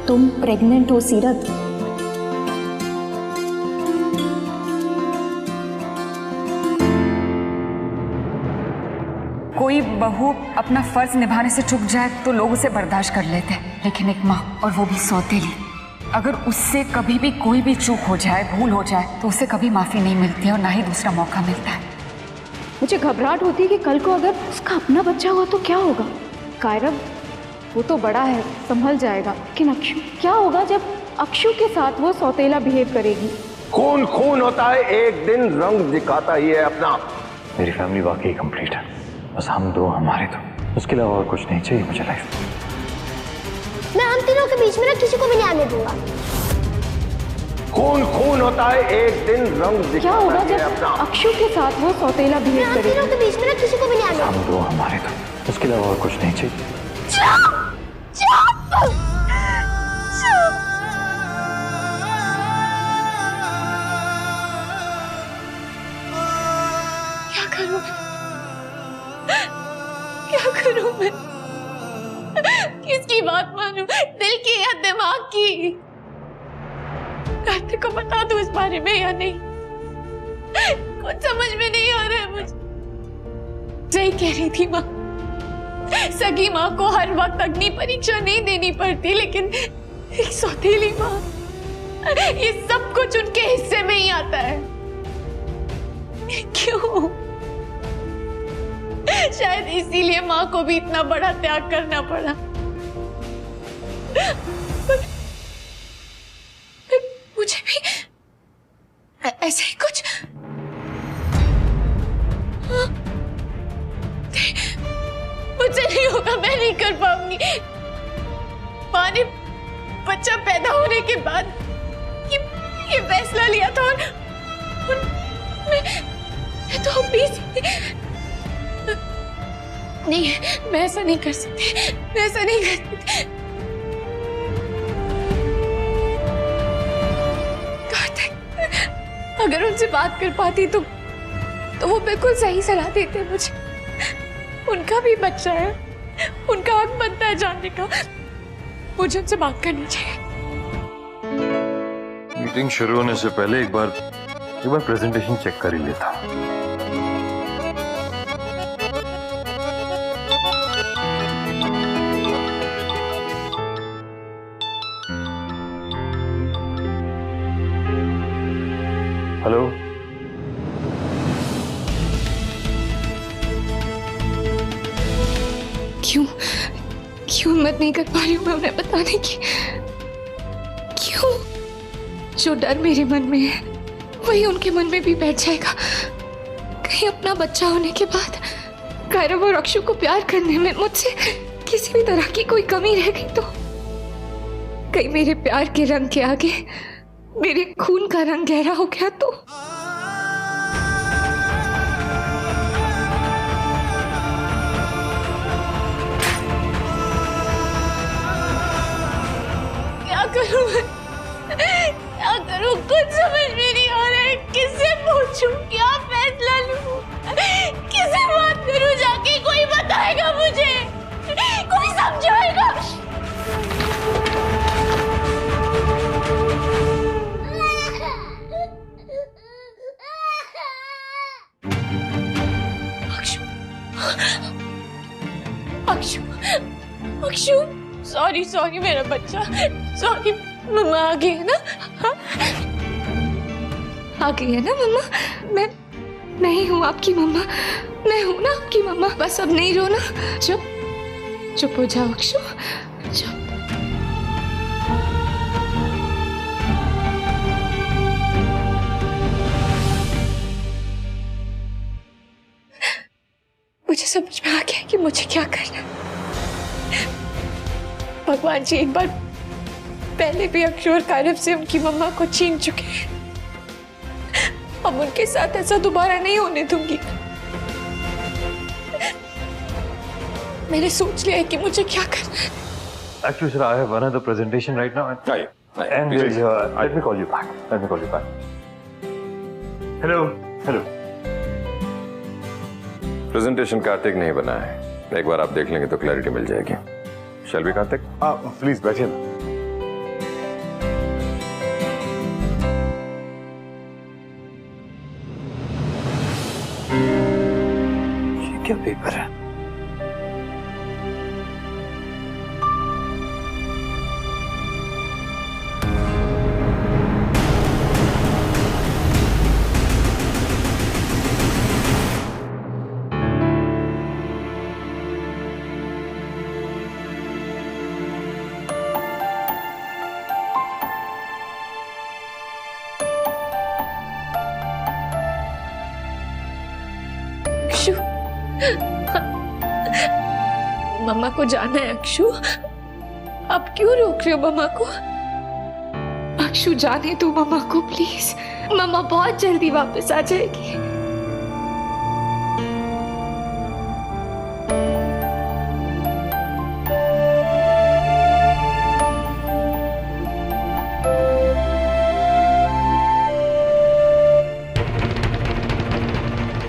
तुम प्रेग्नेंट हो सीरत। कोई बहू अपना फर्ज निभाने से चूक जाए तो लोग उसे बर्दाश्त कर लेते हैं, लेकिन एक माँ, और वो भी सौतेली, अगर उससे कभी भी कोई भी चूक हो जाए, भूल हो जाए, तो उसे कभी माफी नहीं मिलती और ना ही दूसरा मौका मिलता है। मुझे घबराहट होती है कि कल को अगर उसका अपना बच्चा हुआ तो क्या होगा। कायरब वो तो बड़ा है, संभल जाएगा, लेकिन अक्षु क्या होगा जब अक्षु के साथ वो सौतेला बिहेव करेगी। खून खून होता है, एक दिन रंग दिखाता ही है अपना। मेरी फैमिली वाकई कंप्लीट है, बस हम दो, हमारे दो, उसके अलावा और कुछ नहीं चाहिए मुझे लाइफ। मैं हम तीनों के बीच में ना किसी को भी नहीं आने दूंगा। खून खून होता है, एक दिन रंग दिखाता क्या होगा है जब अपना। अक्षु के साथ वो सौतेला मैं बिहेव हम करेगी। तीनों के बीच में ना किसी को भी नहीं आने हम दो, हमारे दो, उसके अलावा और कुछ नहीं चाहिए। क्या करूं मैं? क्या करूं मैं? किसकी बात मानूं, दिल की या दिमाग की? कार्तिक को बता दूं इस बारे में या नहीं? कुछ समझ में नहीं आ रहा है मुझे। सही कह रही थी माँ, सगी माँ को हर वक्त अग्नि परीक्षा नहीं देनी पड़ती, लेकिन एक सौतेली माँ, ये सब कुछ उनके हिस्से में ही आता है। क्यों? शायद इसीलिए माँ को भी इतना बड़ा त्याग करना पड़ा। पर मुझे भी ऐसे ही कुछ मुझसे नहीं होगा, मैं नहीं कर पाऊंगी। माँ ने बच्चा पैदा होने के बाद ये फैसला लिया था और मैं तो अभी नहीं, मैं ऐसा नहीं कर सकती, मैं ऐसा नहीं कर सकती। कार्तिक, अगर उनसे बात कर पाती तो वो बिल्कुल सही सलाह देते मुझे। उनका भी बच्चा है, उनका हक बनता है जानने का। मुझे उनसे बात करनी चाहिए। मीटिंग शुरू होने से पहले एक बार प्रेजेंटेशन चेक कर ही लेता। हेलो, क्यों हिम्मत नहीं कर पा रही हूँ मैं उन्हें बताने की? क्यों? जो डर मेरे मन में है वही उनके मन में भी बैठ जाएगा। कहीं अपना बच्चा होने के बाद कायरव और अक्षु को प्यार करने में मुझसे किसी भी तरह की कोई कमी रह गई तो? कहीं मेरे प्यार के रंग के आगे मेरे खून का रंग गहरा हो गया तो? क्या करूं, कुछ समझ में नहीं आ रहा है। किससे पूछूं, क्या फैसला लूं, किसे बात करूं? जाके कोई बताएगा मुझे, कोई समझाएगा? अक्षु, अक्षु, अक्षु, सॉरी मेरा बच्चा, सॉरी। मम्मा आ गई है ना? हाँ? आ गई है ना मम्मा? मैं नहीं हूँ आपकी मम्मा, मैं हूँ ना आपकी मम्मा। बस अब नहीं रोना, चुप हो जाओ अक्षु, चुप। मुझे समझ में आ गया कि मुझे क्या करना है। भगवान जी एक बार पहले भी अक्षु और कायरव से उनकी मम्मा को छीन चुके हैं। अब उनके साथ ऐसा दोबारा नहीं होने दूंगी। मैंने सोच लिया है कि मुझे क्या करना है। Actually, sir, I have another presentation right now. And let me call you back. Hello. Presentation Kartik नहीं बना है, एक बार आप देख लेंगे तो क्लैरिटी मिल जाएगी। Shall we Kartik? प्लीज बैठिए ना। क्या पेपर है? अक्षु, मम्मा को जाना है अक्षु। आप क्यों रोक रहे हो मम्मा को? अक्षु जाने दो मम्मा को प्लीज। मम्मा बहुत जल्दी वापस आ जाएगी।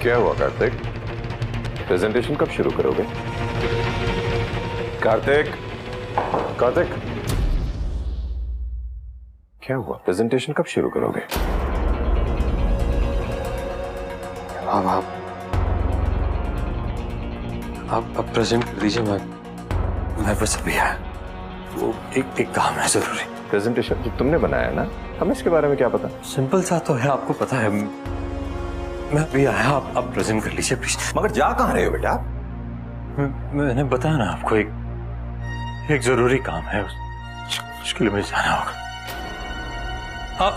क्या हुआ कार्तिक? प्रेजेंटेशन कब शुरू करोगे? कार्तिक, कार्तिक, क्या हुआ? प्रेजेंटेशन कब शुरू करोगे? आप प्रेजेंट कर दीजिए। मैं बस अभी आया। वो एक काम है जरूरी। प्रेजेंटेशन जो तुमने बनाया ना, हमें इसके बारे में क्या पता? सिंपल सा तो है, आपको पता है। मैं अभी आया, आप प्रेजेंट कर लीजिए प्लीज। मगर जा कहाँ रहे हो बेटा? मैंने बताया ना आपको, एक जरूरी काम है, उसके लिए मुझे जाना होगा।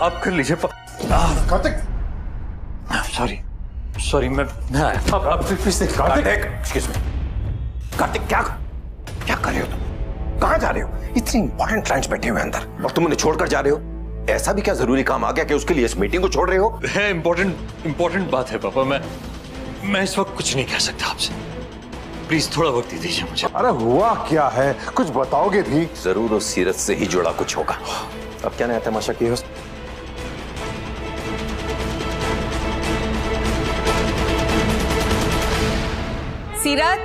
आप कर लीजिए। कार्तिक, सॉरी मैं आया। आप please. Kartik, excuse me. Kartik, क्या कर रहे हो तुम? कहाँ जा रहे हो? इतने इंपॉर्टेंट क्लाइंट्स बैठे हुए अंदर और तुम उन्हें छोड़कर जा रहे हो? ऐसा भी क्या जरूरी काम आ गया कि उसके लिए इस मीटिंग को छोड़ रहे हो? है इम्पोर्टेंट बात है पापा। मैं इस वक्त कुछ नहीं कह सकता आपसे। प्लीज थोड़ा वक्त दीजिए मुझे। अरे हुआ क्या है, कुछ बताओगे भी? जरूर उस सीरत से ही जुड़ा कुछ होगा। अब क्या नया तमाशा किया? सीरत,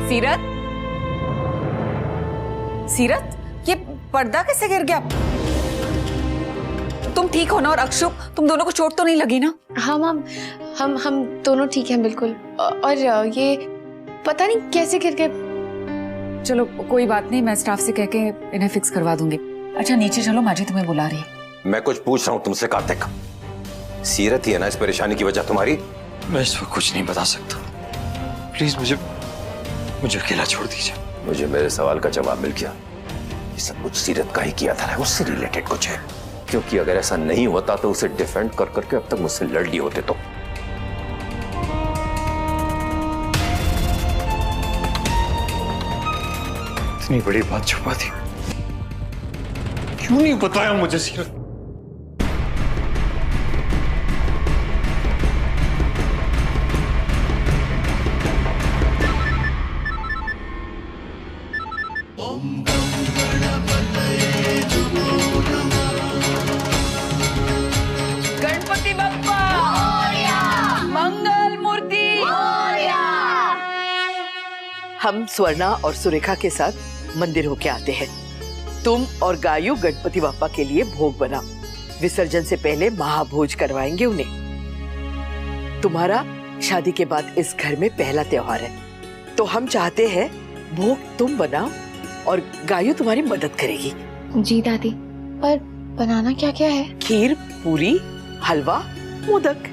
सीरत, सीरत, ये पर्दा कैसे गिर गया? तुम ठीक हो ना? और अक्षु, तुम दोनों को चोट तो नहीं लगी ना? हाँ मैम, हम दोनों ठीक हैं बिल्कुल। और ये पता नहीं कैसे गिर गए। चलो कोई बात नहीं, मैं स्टाफ से कह के इन्हें फिक्स करवा दूंगी। अच्छा नीचे चलो, माँ जी तुम्हें बुला रही है। मैं कुछ पूछ रहा हूँ तुमसे कार्तिक। सीरत ही है ना इस परेशानी की वजह तुम्हारी? मैं इस वक्त कुछ नहीं बता सकता। प्लीज मुझे अकेला छोड़ दीजिए। मुझे मेरे सवाल का जवाब मिल गया। ये सब कुछ सीरत का ही किया था ना, उससे रिलेटेड कुछ है। क्योंकि अगर ऐसा नहीं होता तो उसे डिफेंड कर करके अब तक मुझसे लड़ लिए होते। तो इतनी बड़ी बात छुपा दी, क्यों नहीं बताया मुझे सीरत? गणपति बप्पा मंगल मूर्ति। हम स्वर्णा और सुरेखा के साथ मंदिर होके आते हैं। तुम और गायू गणपति बाप्पा के लिए भोग बनाओ। विसर्जन से पहले महाभोज करवाएंगे उन्हें। तुम्हारा शादी के बाद इस घर में पहला त्योहार है, तो हम चाहते हैं भोग तुम बनाओ और गायू तुम्हारी मदद करेगी। जी दादी, पर बनाना क्या क्या है? खीर, पूरी, हलवा, मोदक।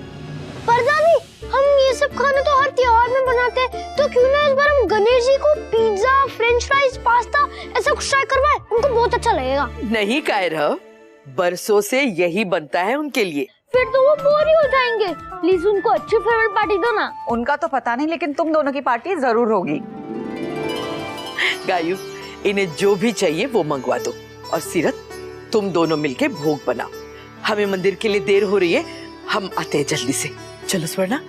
पर दादी, हम ये सब खाना तो हर त्योहार में बनाते हैं, तो क्यों ना इस बार हम गणेश जी को पिज्जा, फ्रेंच फ्राइज, पास्ता ऐसा कुछ ट्राई करवाएं? उनको बहुत अच्छा लगेगा। नहीं कायरव, बरसों से यही बनता है उनके लिए। फिर तो वो बोर ही हो जाएंगे। प्लीज उनको अच्छी फेवरेट पार्टी दो ना। उनका तो पता नहीं, लेकिन तुम दोनों की पार्टी जरूर होगी। गायू, इन्हें जो भी चाहिए वो मंगवा दो। और सीरत, तुम दोनों मिलके भोग बनाओ। हमें मंदिर के लिए देर हो रही है, हम आते हैं जल्दी से। चलो स्वर्णा।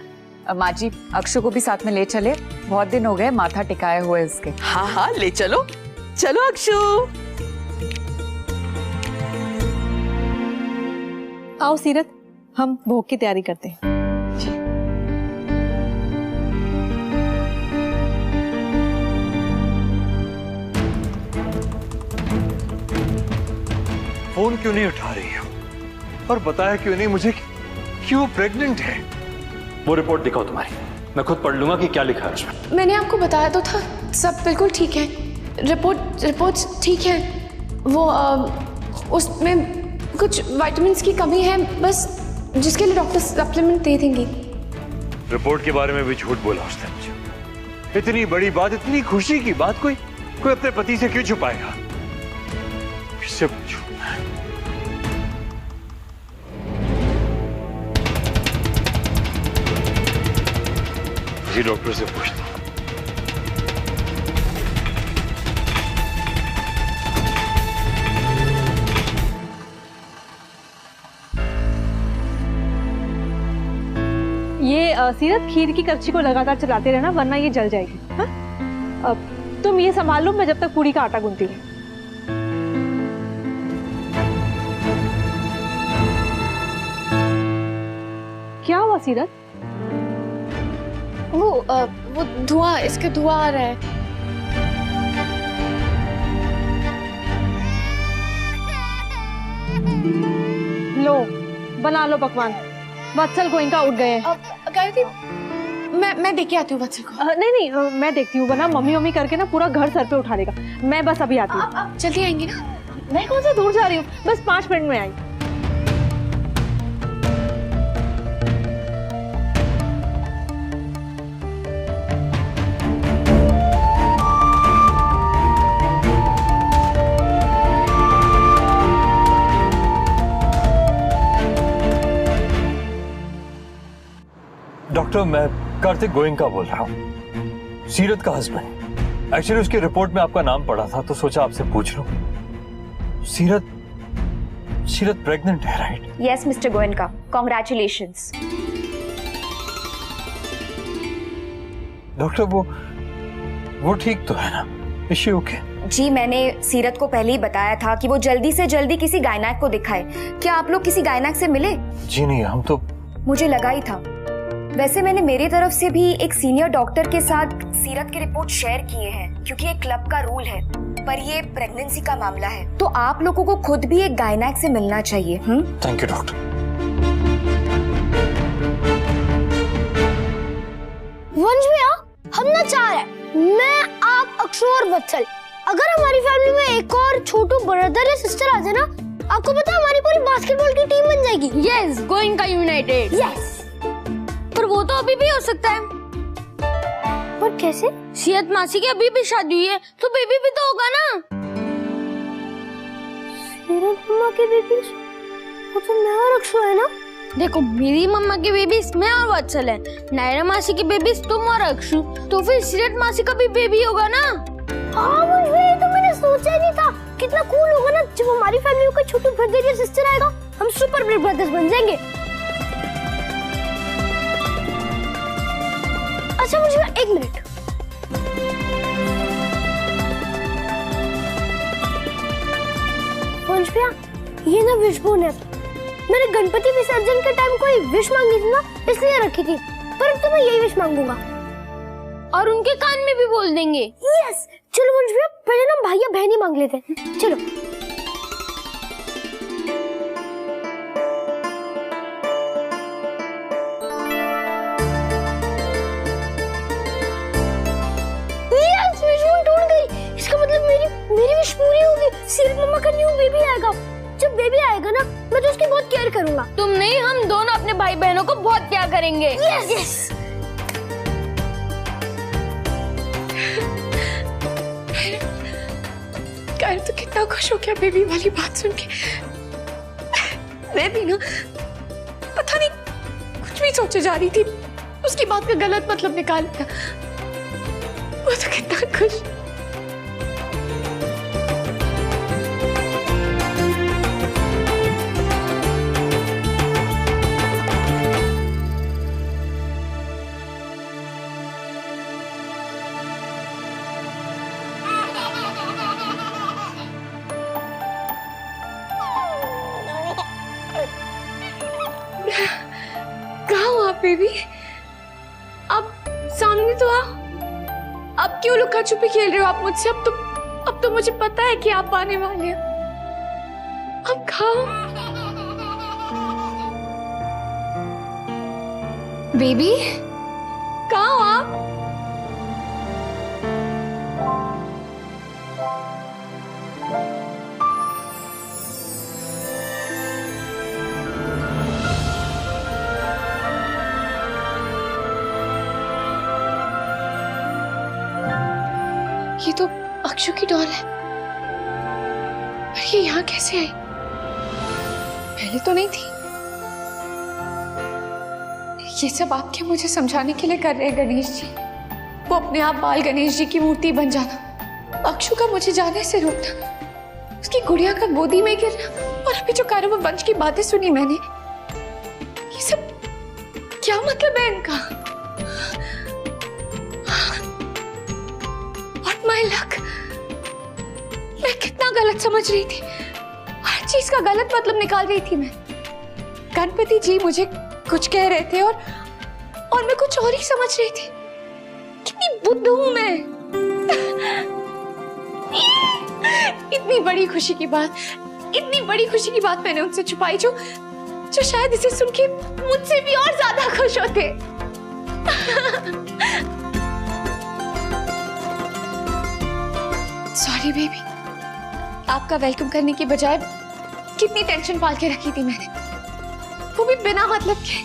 माँ जी, अक्षु को भी साथ में ले चले, बहुत दिन हो गए माथा टिकाए हुए इसके। हाँ हाँ, ले चलो। चलो अक्षु। आओ सीरत, हम भोग की तैयारी करते हैं। फोन क्यों नहीं उठा रही हो? और बताया क्यों नहीं मुझे क्यों प्रेग्नेंट है? वो रिपोर्ट दिखाओ तुम्हारी। मैं खुद पढ़ लूंगा कि क्या लिखा है उसमें। मैंने आपको बताया तो था, सब बिल्कुल ठीक है। रिपोर्ट्स ठीक है। वो उसमें कुछ विटामिन्स की कमी है बस, जिसके लिए डॉक्टर सप्लीमेंट दे देंगी। रिपोर्ट के बारे में भी झूठ बोला उसने मुझे। इतनी बड़ी बात, इतनी खुशी की बात कोई अपने पति से क्यों छुपाएगा? किससे पूछूं? किसी डॉक्टर से पूछता हूं। ये सीरत, खीर की कच्ची को लगातार चलाते रहना वरना ये जल जाएगी। हाँ? अब तुम ये संभाल लो, मैं जब तक पूरी का आटा गूंथती हूँ। क्या हुआ सीरत? वो धुआं, इसके धुआं आ रहा है। लो बना लो पकवान। वत्सल गोइंका उठ गए हैं। गायत्री, मैं देख के आती हूँ वत्सल को। नहीं मैं देखती हूँ, वरना मम्मी करके ना पूरा घर सर पे उठा देगा। मैं बस अभी आती हूँ। आप जल्दी आएंगी ना? मैं कौन सा दूर जा रही हूँ, बस 5 मिनट में आई। डॉक्टर, मैं कार्तिक गोयंका बोल रहा हूँ, सीरत का हस्बैंड। एक्चुअली उसकी रिपोर्ट में आपका नाम पड़ा था तो सोचा आपसे पूछ लूं। सीरत प्रेग्नेंट है, right? Yes mister Goenka, congratulations. Doctor, वो ठीक तो है ना? Is she okay? जी, मैंने सीरत को पहले ही बताया था कि वो जल्दी से जल्दी किसी गायनेक को दिखाए। क्या आप लोग किसी गायनेक से मिले? जी नहीं, हम तो। मुझे लगा ही था। वैसे मैंने मेरी तरफ से भी एक सीनियर डॉक्टर के साथ सीरत की रिपोर्ट शेयर किए हैं, क्योंकि एक क्लब का रूल है, पर ये प्रेगनेंसी का मामला है तो आप लोगों को खुद भी एक गायनेक से मिलना चाहिए। Thank you doctor. वंश भैया, हम ना 4 है, मैं, आप, अक्षु और वत्सल। अगर हमारी फैमिली में एक और छोटू ब्रदर या सिस्टर आ जाए ना, आपको पता है हमारी पूरी बास्केटबॉल की टीम बन जाएगी। Yes, Goenka United. यस, पर वो तो अभी भी हो सकता है। पर कैसे? सीरत मासी की अभी भी शादी हुई है तो बेबी भी तो होगा ना। सीरत मम्मा की बेबी वो तो मैं और अक्षु है ना। देखो, मेरी मम्मा की बेबीज मैं और वत्सल है, नायरा मासी की बेबीज तुम और अक्षु, तो फिर सीरत मासी का भी बेबी होगा ना। हाँ मुझे तो मैंने सोचा ही नहीं था। कितना कूल होगा ना जब हमारी फैमिली में कोई छोटू ब्रदर या सिस्टर आएगा, हम सुपर बिग ब्रदर्स बन जाएंगे। अच्छा मुझे 1 मिनट। वंश भैया, ये ना विश बोन है। मैंने गणपति विसर्जन के टाइम कोई विश मांगी थी ना, इसलिए रखी थी। पर अब तो मैं यही विश मांगूंगा और उनके कान में भी बोल देंगे। यस, चलो वंश भैया, पहले ना भैया बहनी मांग लेते हैं। चलो। यस, विश बोन टूट गई। इसका मतलब मेरी विश पूरी होगी। सीरत मम्मा का न्यू बेबी आएगा। जब बेबी आएगा ना, मैं तो उसकी बहुत केयर करूंगा। तुम नहीं, हम दोनों अपने भाई बहनों को बहुत प्यार करेंगे। Yes yes. गायत्री तो कितना खुश हो गया बेबी वाली बात सुन के। मैं भी ना पता नहीं कुछ भी सोचे जा रही थी, उसकी बात का गलत मतलब निकाल दिया। वो तो कितना खुश। कहाँ हो आप बेबी? अब सामने तो आ। अब क्यों लुका छुपी खेल रहे हो आप मुझसे? अब तो मुझे पता है कि आप आने वाले हैं। अब खाओ बेबी। कहाँ हो आप? ये तो अक्षु की डॉल है, पर ये यहाँ कैसे आई? पहले तो नहीं थी। ये सब आपके मुझे समझाने के लिए कर रहे हैं गणेश जी। वो अपने आप बाल गणेश जी की मूर्ति बन जाना, अक्षु का मुझे जाने से रोकना, उसकी गुड़िया का गोदी में गिरना, और अभी जो कारोबार वंश की बातें सुनी मैंने, ये सब क्या मतलब है इनका? व्हाट माय लक, मैं कितना गलत समझ रही थी, हर चीज का गलत मतलब निकाल रही थी मैं। गणपति जी मुझे कुछ कह रहे थे और मैं कुछ और ही समझ रही थी। कितनी बुद्धू हूं मैं। इतनी बड़ी खुशी की बात मैंने उनसे छुपाई, जो शायद इसे सुन के मुझसे भी और ज्यादा खुश होते। सॉरी बेबी, आपका वेलकम करने की बजाय कितनी टेंशन पाल के रखी थी मैंने, वो भी बिना मतलब के।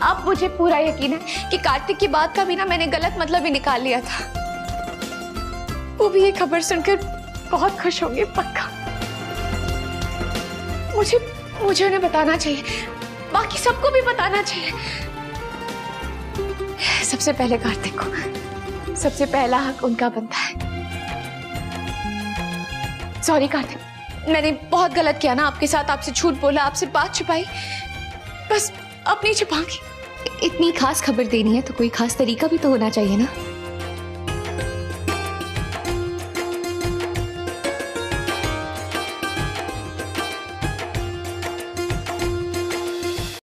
अब मुझे पूरा यकीन है कि कार्तिक की बात का भी ना मैंने गलत मतलब ही निकाल लिया था। वो भी ये खबर सुनकर बहुत खुश होंगे पक्का। मुझे उन्हें बताना चाहिए, बाकी सबको भी बताना चाहिए। सबसे पहले कार्तिक को, सबसे पहला हक उनका बनता है। सॉरी कार्तिक, मैंने बहुत गलत किया ना आपके साथ, आपसे झूठ बोला, आपसे बात छुपाई। बस अब नहीं छुपाऊंगी। इतनी खास खबर देनी है तो कोई खास तरीका भी तो होना चाहिए ना।